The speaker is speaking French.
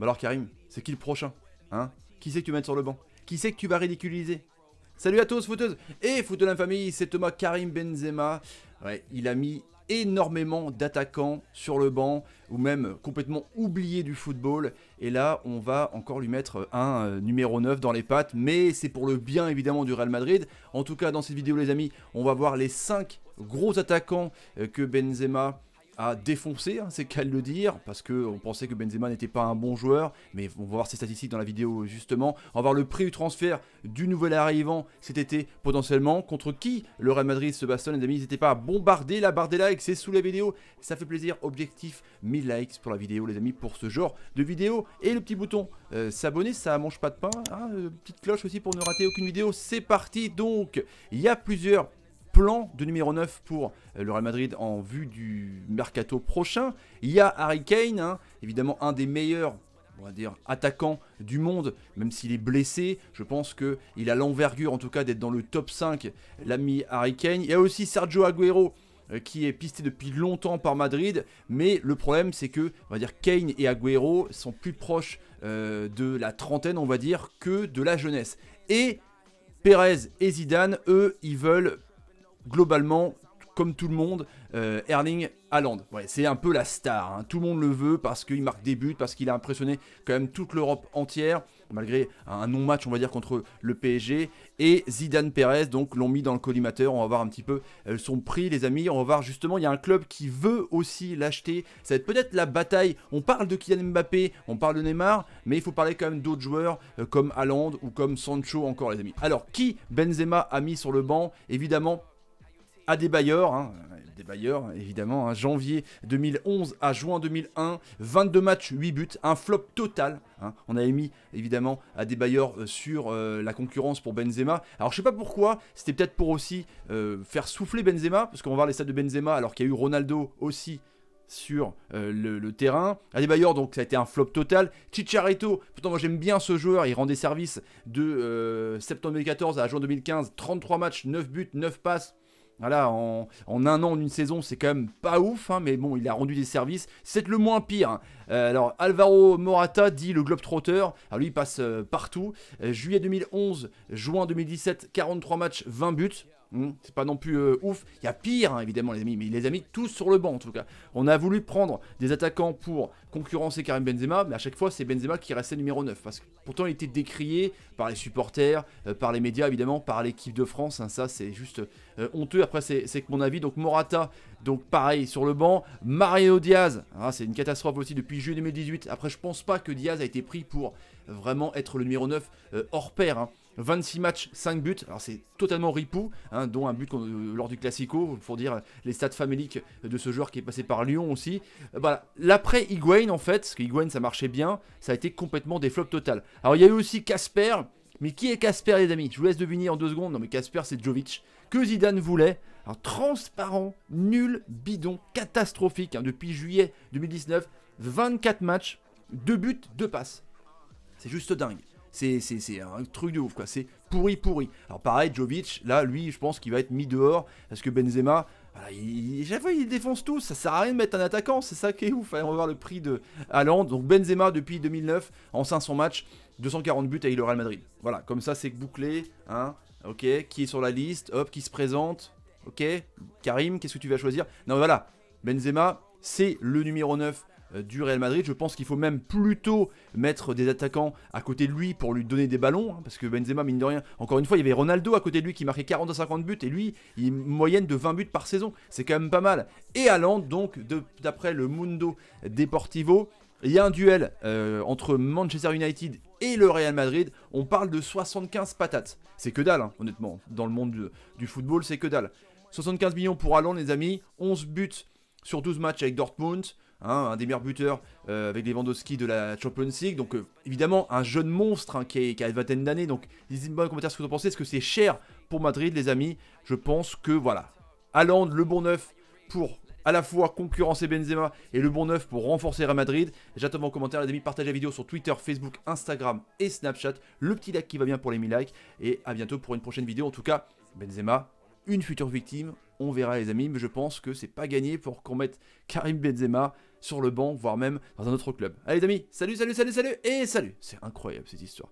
Bah alors Karim, c'est qui le prochain? Hein? Qui c'est que tu vas mettre sur le banc? Qui c'est que tu vas ridiculiser? Salut à tous footeuses et footeux de la famille, c'est Thomas. Karim Benzema. Ouais, il a mis énormément d'attaquants sur le banc ou même complètement oublié du football, et là on va encore lui mettre un numéro 9 dans les pattes, mais c'est pour le bien évidemment du Real Madrid. En tout cas dans cette vidéo les amis, on va voir les 5 gros attaquants que Benzema a défoncé, hein, c'est qu'à le dire, parce qu'on pensait que Benzema n'était pas un bon joueur, mais on va voir ses statistiques dans la vidéo justement. On va voir le prix du transfert du nouvel arrivant cet été potentiellement, contre qui le Real Madrid se bastonne les amis. N'hésitez pas à bombarder la barre des likes, c'est sous la vidéo, ça fait plaisir. Objectif 1000 likes pour la vidéo les amis, pour ce genre de vidéo, et le petit bouton s'abonner, ça mange pas de pain, hein, petite cloche aussi pour ne rater aucune vidéo. C'est parti. Donc il y a plusieurs plan de numéro 9 pour le Real Madrid en vue du mercato prochain. Il y a Harry Kane, hein, évidemment un des meilleurs, on va dire, attaquants du monde, même s'il est blessé. Je pense qu'il a l'envergure en tout cas d'être dans le top 5, l'ami Harry Kane. Il y a aussi Sergio Agüero qui est pisté depuis longtemps par Madrid, mais le problème c'est que, on va dire, Kane et Agüero sont plus proches de la trentaine, on va dire, que de la jeunesse. Et Perez et Zidane, eux, ils veulent globalement, comme tout le monde, Erling Haaland. Ouais, c'est un peu la star, hein. Tout le monde le veut parce qu'il marque des buts, parce qu'il a impressionné quand même toute l'Europe entière, malgré un non-match, on va dire, contre le PSG. Et Zidane Perez, donc, l'ont mis dans le collimateur. On va voir un petit peu son prix, les amis. On va voir justement, il y a un club qui veut aussi l'acheter. Ça va être peut-être la bataille. On parle de Kylian Mbappé, on parle de Neymar, mais il faut parler quand même d'autres joueurs comme Haaland ou comme Sancho encore, les amis. Alors, qui Benzema a mis sur le banc? Évidemment, Adebayor, hein, Adebayor évidemment, hein, janvier 2011 à juin 2001, 22 matchs, 8 buts, un flop total, hein. On avait mis évidemment Adebayor sur la concurrence pour Benzema. Alors je sais pas pourquoi, c'était peut-être pour aussi faire souffler Benzema, parce qu'on va voir les stats de Benzema alors qu'il y a eu Ronaldo aussi sur le terrain. Adebayor, donc ça a été un flop total. Chicharito, pourtant moi j'aime bien ce joueur, il rend des services de septembre 2014 à juin 2015, 33 matchs, 9 buts, 9 passes. Voilà, en un an, en une saison, c'est quand même pas ouf, hein, mais bon, il a rendu des services. C'est le moins pire, hein. Alors, Alvaro Morata, dit le Globetrotter. Alors, lui, il passe partout. Juillet 2011, juin 2017, 43 matchs, 20 buts. C'est pas non plus ouf. Il y a pire, hein, évidemment, les amis, mais il les a mis tous sur le banc, en tout cas. On a voulu prendre des attaquants pour concurrencer Karim Benzema, mais à chaque fois, c'est Benzema qui restait numéro 9. Parce que pourtant, il était décrié par les supporters, par les médias, évidemment, par l'équipe de France. Hein, ça, c'est juste honteux. Après, c'est que mon avis. Donc, Morata, donc pareil, sur le banc. Mariano Diaz, hein, c'est une catastrophe aussi depuis juillet 2018. Après, je pense pas que Diaz a été pris pour vraiment être le numéro 9 hors pair, hein. 26 matchs, 5 buts, alors c'est totalement ripou, hein, dont un but lors du Classico, pour dire les stats faméliques de ce joueur qui est passé par Lyon aussi. Voilà, l'après Higuain en fait, parce que Higuain ça marchait bien, ça a été complètement des flops total. Alors il y a eu aussi Casper, mais qui est Casper les amis? Je vous laisse deviner en 2 secondes, non mais Casper c'est Jovic, que Zidane voulait. Alors transparent, nul, bidon, catastrophique, hein, depuis juillet 2019, 24 matchs, 2 buts, 2 passes. C'est juste dingue. C'est un truc de ouf, quoi. C'est pourri. Alors pareil, Jovic, là, lui, je pense qu'il va être mis dehors, parce que Benzema, voilà, chaque fois, il défonce tout. Ça sert à rien de mettre un attaquant, c'est ça qui est ouf. Allez, on va voir le prix de Haaland. Donc Benzema, depuis 2009, en 500 matchs, 240 buts avec le Real Madrid. Voilà, comme ça, c'est bouclé, hein. Ok, qui est sur la liste, hop, qui se présente. Ok, Karim, qu'est-ce que tu vas choisir? Non, voilà, Benzema, c'est le numéro 9 du Real Madrid. Je pense qu'il faut même plutôt mettre des attaquants à côté de lui pour lui donner des ballons, hein, parce que Benzema, mine de rien, encore une fois, il y avait Ronaldo à côté de lui qui marquait 40 à 50 buts, et lui, il a une moyenne de 20 buts par saison, c'est quand même pas mal. Et Haaland, donc, d'après le Mundo Deportivo, il y a un duel entre Manchester United et le Real Madrid. On parle de 75 patates. C'est que dalle, hein, honnêtement. Dans le monde du football, c'est que dalle. 75 millions pour Haaland, les amis. 11 buts sur 12 matchs avec Dortmund. Hein, un des meilleurs buteurs avec Lewandowski de la Champions League. Donc évidemment un jeune monstre, hein, qui a une vingtaine d'années. Donc dites-moi dans les commentaires ce que vous en pensez. Est-ce que c'est cher pour Madrid, les amis? Je pense que voilà, Haaland, le bon neuf pour à la fois concurrencer Benzema et le bon neuf pour renforcer Real Madrid. J'attends vos commentaires, les amis. Partagez la vidéo sur Twitter, Facebook, Instagram et Snapchat. Le petit like qui va bien pour les 1000 likes. Et à bientôt pour une prochaine vidéo. En tout cas, Benzema, une future victime. On verra, les amis, mais je pense que c'est pas gagné pour qu'on mette Karim Benzema. sur le banc, voire même dans un autre club. Allez les amis, salut, salut, salut, salut, et salut. C'est incroyable cette histoire.